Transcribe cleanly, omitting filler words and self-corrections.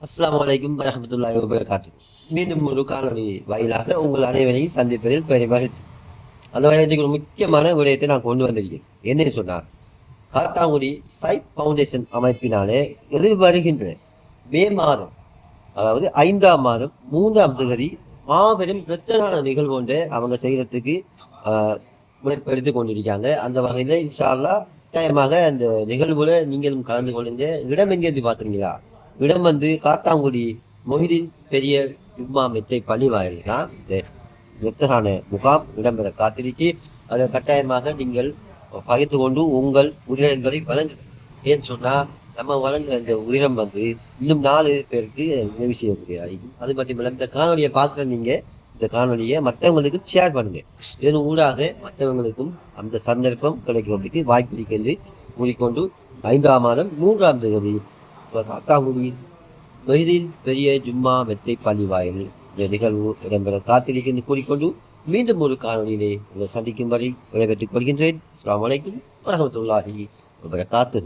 அஸ்ஸலாமு அலைக்கும் வரஹ்மத்துல்லாஹி வபரகாத்துஹு. மீண்டும் ஒரு காணொளி வாயிலாக உங்கள் அனைவரையும் சந்திப்பதில் பெரிய மகிழ்ச்சி. அந்த வகையில் ஒரு முக்கியமான விடயத்தை நான் கொண்டு வந்திருக்கேன். என்னன்னு சொன்னார், காத்தாங்குடி சைட் ஃபவுண்டேஷன் அமைப்பினாலே எதிர்வருகின்ற மே மாதம், அதாவது 5ஆம் மாதம் 3ஆம் தேதி மாபெரும் இரத்ததான நிகழ்வு ஒன்றை அவங்க செய்யறதுக்கு முறைப்படுத்திக் கொண்டிருக்காங்க. அந்த வகையில இன்ஷா அல்லாஹ் கட்டாயமாக அந்த நிகழ்வுல நீங்களும் கலந்து கொள்ளுங்க. இடம் எங்கேருந்து பாத்துறீங்களா? இடம் வந்து காத்தாங்குடி மொய்தீன் பெரிய ஜும்மா மெத்தை பள்ளிவாயில் தான் இந்த இரத்ததான முகாம் இடம்பெற காத்திருக்கு. அதை கட்டாயமாக நீங்கள் பகிர்ந்து கொண்டு உங்கள் உயிரினங்களை வழங்குங்க. ஏன்னு சொன்னா நம்ம வழங்குற இந்த உயிரம் வந்து இன்னும் 4 பேருக்கு உதவி செய்யக்கூடியது. அது மட்டும் இல்ல, இந்த காணொலியை பார்க்குற நீங்க இந்த காணொலியை மற்றவங்களுக்கு ஷேர் பண்ணுங்க. இதன் ஊடாக மற்றவங்களுக்கும் அந்த சந்தர்ப்பம் கிடைக்கிறதுக்கு வாய்ப்பு இருக்கிறது. கூறிக்கொண்டு 5ஆம் மாதம் 3ஆம் தேதி காத்தாங்குடி மொய்தீன் பெரிய ஜும்மா மெத்தை பள்ளிவாயில் இந்த நிகழ்வு இடம்பெற காத்திருக்கிறது கூறிக்கொண்டு மீண்டும் ஒரு காணொலியிலே உங்களை சந்திக்கும் வரை விடைபெற்றுக் கொள்கின்றேன். அஸ்ஸலாமு அலைக்கும் வரஹ்மத்துல்லாஹி வபரகாத்துஹு.